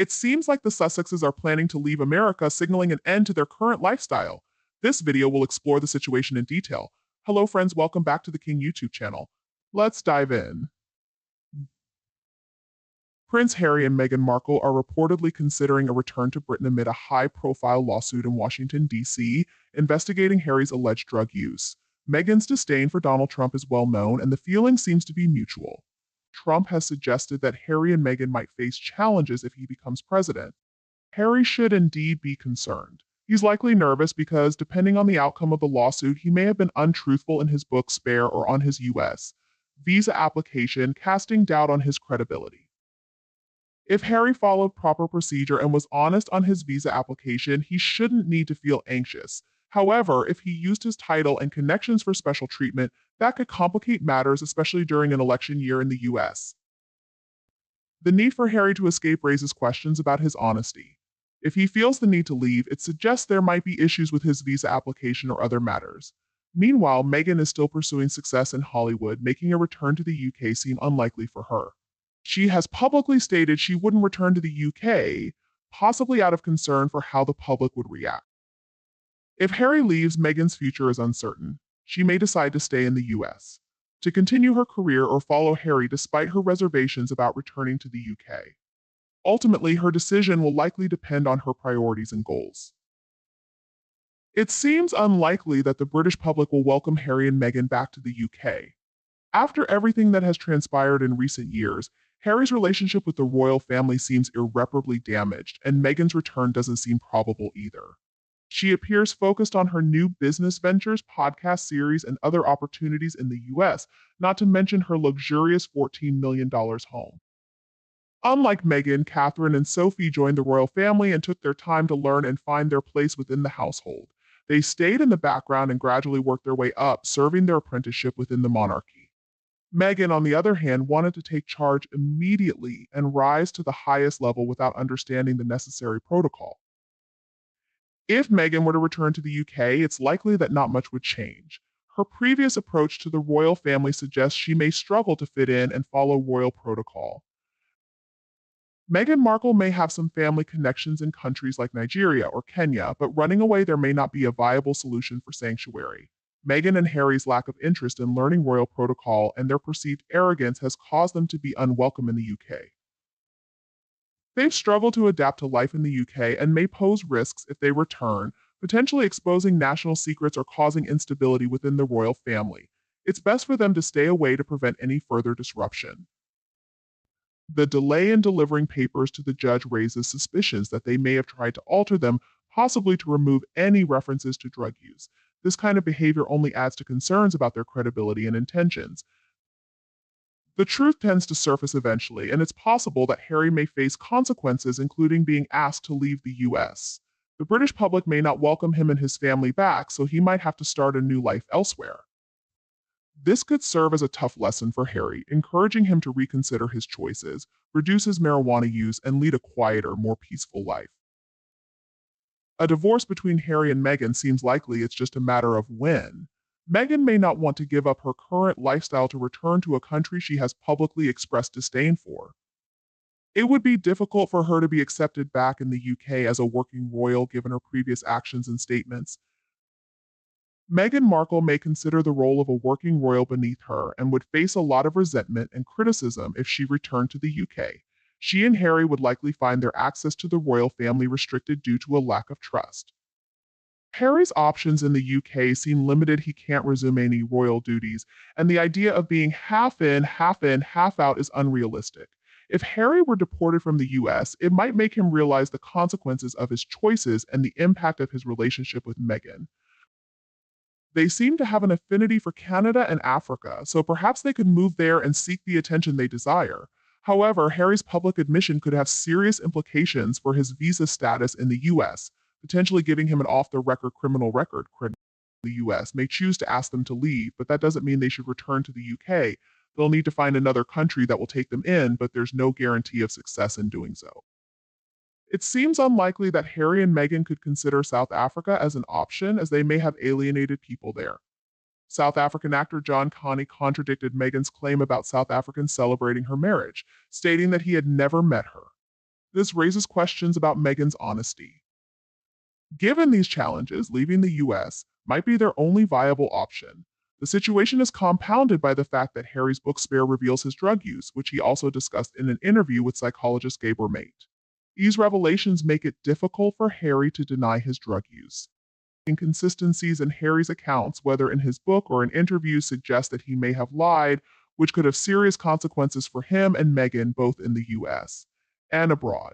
It seems like the Sussexes are planning to leave America, signaling an end to their current lifestyle. This video will explore the situation in detail. Hello friends, welcome back to the King YouTube channel. Let's dive in. Prince Harry and Meghan Markle are reportedly considering a return to Britain amid a high-profile lawsuit in Washington, D.C., investigating Harry's alleged drug use. Meghan's disdain for Donald Trump is well known, and the feeling seems to be mutual. Trump has suggested that Harry and Meghan might face challenges if he becomes president. Harry should indeed be concerned. He's likely nervous because, depending on the outcome of the lawsuit, he may have been untruthful in his book Spare or on his U.S. visa application, casting doubt on his credibility. If Harry followed proper procedure and was honest on his visa application, he shouldn't need to feel anxious. However, if he used his title and connections for special treatment, that could complicate matters, especially during an election year in the US. The need for Harry to escape raises questions about his honesty. If he feels the need to leave, it suggests there might be issues with his visa application or other matters. Meanwhile, Meghan is still pursuing success in Hollywood, making a return to the UK seem unlikely for her. She has publicly stated she wouldn't return to the UK, possibly out of concern for how the public would react. If Harry leaves, Meghan's future is uncertain. She may decide to stay in the US, to continue her career or follow Harry despite her reservations about returning to the UK. Ultimately, her decision will likely depend on her priorities and goals. It seems unlikely that the British public will welcome Harry and Meghan back to the UK. After everything that has transpired in recent years, Harry's relationship with the royal family seems irreparably damaged, and Meghan's return doesn't seem probable either. She appears focused on her new business ventures, podcast series, and other opportunities in the US, not to mention her luxurious $14 million home. Unlike Meghan, Catherine and Sophie joined the royal family and took their time to learn and find their place within the household. They stayed in the background and gradually worked their way up, serving their apprenticeship within the monarchy. Meghan, on the other hand, wanted to take charge immediately and rise to the highest level without understanding the necessary protocol. If Meghan were to return to the UK, it's likely that not much would change. Her previous approach to the royal family suggests she may struggle to fit in and follow royal protocol. Meghan Markle may have some family connections in countries like Nigeria or Kenya, but running away there may not be a viable solution for sanctuary. Meghan and Harry's lack of interest in learning royal protocol and their perceived arrogance has caused them to be unwelcome in the UK. They've struggled to adapt to life in the UK and may pose risks if they return, potentially exposing national secrets or causing instability within the royal family. It's best for them to stay away to prevent any further disruption. The delay in delivering papers to the judge raises suspicions that they may have tried to alter them, possibly to remove any references to drug use. This kind of behavior only adds to concerns about their credibility and intentions. The truth tends to surface eventually, and it's possible that Harry may face consequences, including being asked to leave the US. The British public may not welcome him and his family back, so he might have to start a new life elsewhere. This could serve as a tough lesson for Harry, encouraging him to reconsider his choices, reduce his marijuana use, and lead a quieter, more peaceful life. A divorce between Harry and Meghan seems likely, it's just a matter of when. Meghan may not want to give up her current lifestyle to return to a country she has publicly expressed disdain for. It would be difficult for her to be accepted back in the UK as a working royal given her previous actions and statements. Meghan Markle may consider the role of a working royal beneath her and would face a lot of resentment and criticism if she returned to the UK. She and Harry would likely find their access to the royal family restricted due to a lack of trust. Harry's options in the UK seem limited. He can't resume any royal duties, and the idea of being half in, half out is unrealistic. If Harry were deported from the US, it might make him realize the consequences of his choices and the impact of his relationship with Meghan. They seem to have an affinity for Canada and Africa, so perhaps they could move there and seek the attention they desire. However, Harry's public admission could have serious implications for his visa status in the US, potentially giving him an off-the-record criminal record. The US may choose to ask them to leave, but that doesn't mean they should return to the UK. They'll need to find another country that will take them in, but there's no guarantee of success in doing so. It seems unlikely that Harry and Meghan could consider South Africa as an option, as they may have alienated people there. South African actor John Connie contradicted Meghan's claim about South Africans celebrating her marriage, stating that he had never met her. This raises questions about Meghan's honesty. Given these challenges, leaving the US might be their only viable option. The situation is compounded by the fact that Harry's book Spare reveals his drug use, which he also discussed in an interview with psychologist Gabor Mate. These revelations make it difficult for Harry to deny his drug use. Inconsistencies in Harry's accounts, whether in his book or in interviews, suggest that he may have lied, which could have serious consequences for him and Meghan both in the US and abroad.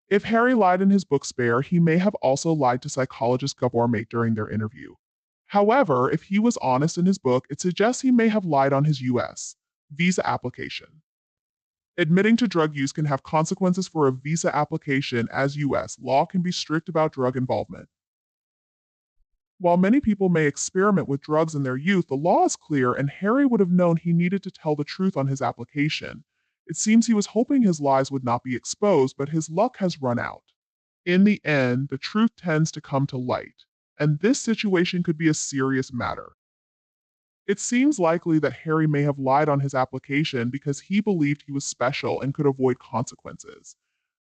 If Harry lied in his book Spare, he may have also lied to psychologist Gabor Mate during their interview. However, if he was honest in his book, it suggests he may have lied on his US visa application. Admitting to drug use can have consequences for a visa application, as US law can be strict about drug involvement. While many people may experiment with drugs in their youth, the law is clear, and Harry would have known he needed to tell the truth on his application. It seems he was hoping his lies would not be exposed, but his luck has run out. In the end, the truth tends to come to light, and this situation could be a serious matter. It seems likely that Harry may have lied on his application because he believed he was special and could avoid consequences.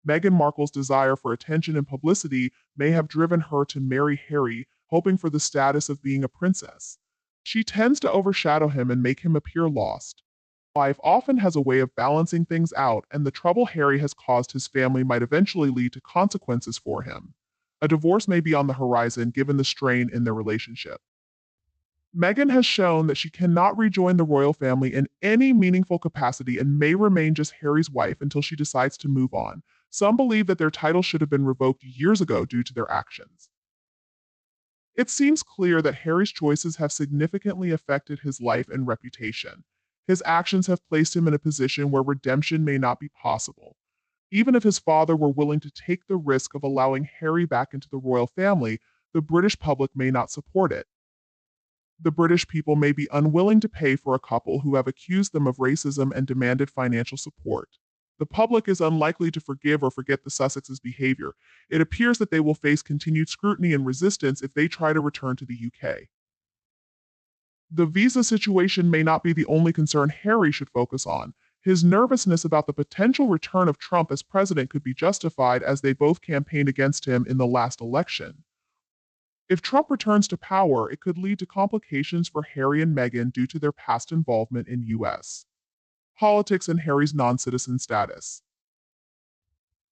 Meghan Markle's desire for attention and publicity may have driven her to marry Harry, hoping for the status of being a princess. She tends to overshadow him and make him appear lost. Life often has a way of balancing things out, and the trouble Harry has caused his family might eventually lead to consequences for him. A divorce may be on the horizon given the strain in their relationship. Meghan has shown that she cannot rejoin the royal family in any meaningful capacity and may remain just Harry's wife until she decides to move on. Some believe that their title should have been revoked years ago due to their actions. It seems clear that Harry's choices have significantly affected his life and reputation. His actions have placed him in a position where redemption may not be possible. Even if his father were willing to take the risk of allowing Harry back into the royal family, the British public may not support it. The British people may be unwilling to pay for a couple who have accused them of racism and demanded financial support. The public is unlikely to forgive or forget the Sussexes' behavior. It appears that they will face continued scrutiny and resistance if they try to return to the UK. The visa situation may not be the only concern Harry should focus on. His nervousness about the potential return of Trump as president could be justified, as they both campaigned against him in the last election. If Trump returns to power, it could lead to complications for Harry and Meghan due to their past involvement in US politics and Harry's non-citizen status.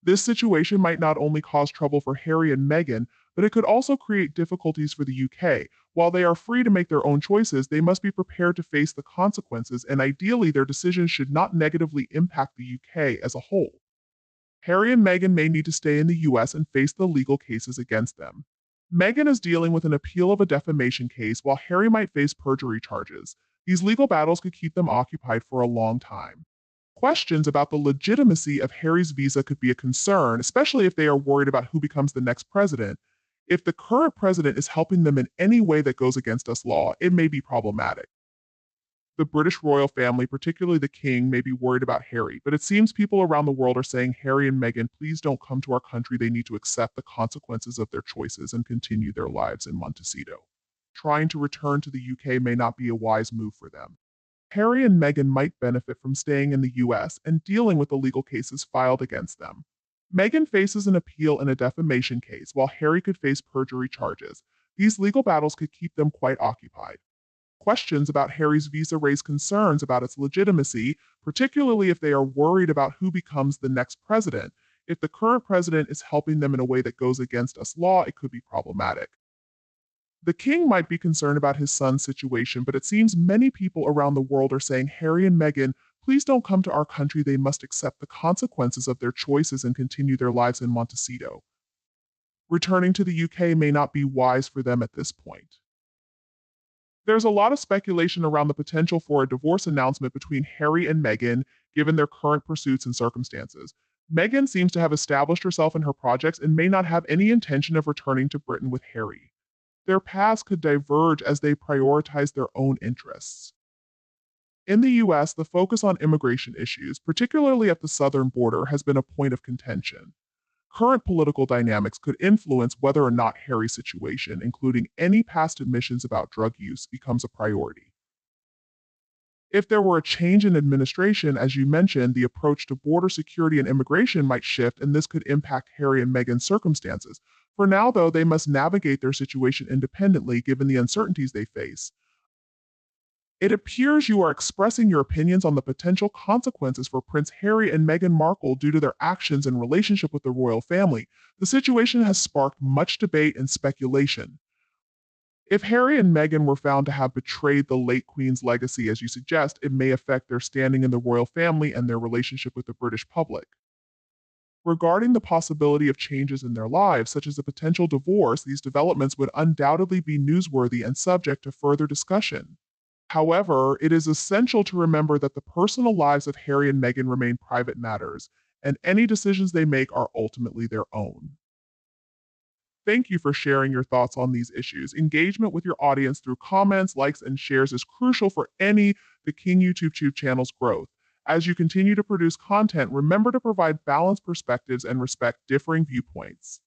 This situation might not only cause trouble for Harry and Meghan, but it could also create difficulties for the UK. While they are free to make their own choices, they must be prepared to face the consequences, and ideally their decisions should not negatively impact the UK as a whole. Harry and Meghan may need to stay in the US and face the legal cases against them. Meghan is dealing with an appeal of a defamation case, while Harry might face perjury charges. These legal battles could keep them occupied for a long time. Questions about the legitimacy of Harry's visa could be a concern, especially if they are worried about who becomes the next president. If the current president is helping them in any way that goes against US law, it may be problematic. The British royal family, particularly the king, may be worried about Harry, but it seems people around the world are saying, Harry and Meghan, please don't come to our country. They need to accept the consequences of their choices and continue their lives in Montecito. Trying to return to the UK may not be a wise move for them. Harry and Meghan might benefit from staying in the US and dealing with the legal cases filed against them. Meghan faces an appeal in a defamation case, while Harry could face perjury charges. These legal battles could keep them quite occupied. Questions about Harry's visa raise concerns about its legitimacy, particularly if they are worried about who becomes the next president. If the current president is helping them in a way that goes against US law, it could be problematic. The king might be concerned about his son's situation, but it seems many people around the world are saying, Harry and Meghan, please don't come to our country. They must accept the consequences of their choices and continue their lives in Montecito. Returning to the UK may not be wise for them at this point. There's a lot of speculation around the potential for a divorce announcement between Harry and Meghan, given their current pursuits and circumstances. Meghan seems to have established herself in her projects and may not have any intention of returning to Britain with Harry. Their paths could diverge as they prioritize their own interests. In the US, the focus on immigration issues, particularly at the southern border, has been a point of contention. Current political dynamics could influence whether or not Harry's situation, including any past admissions about drug use, becomes a priority. If there were a change in administration, as you mentioned, the approach to border security and immigration might shift, and this could impact Harry and Meghan's circumstances. For now, though, they must navigate their situation independently given the uncertainties they face. It appears you are expressing your opinions on the potential consequences for Prince Harry and Meghan Markle due to their actions and relationship with the royal family. The situation has sparked much debate and speculation. If Harry and Meghan were found to have betrayed the late Queen's legacy, as you suggest, it may affect their standing in the royal family and their relationship with the British public. Regarding the possibility of changes in their lives, such as a potential divorce, these developments would undoubtedly be newsworthy and subject to further discussion. However, it is essential to remember that the personal lives of Harry and Meghan remain private matters, and any decisions they make are ultimately their own. Thank you for sharing your thoughts on these issues. Engagement with your audience through comments, likes, and shares is crucial for any Theking YouTube channel's growth. As you continue to produce content, remember to provide balanced perspectives and respect differing viewpoints.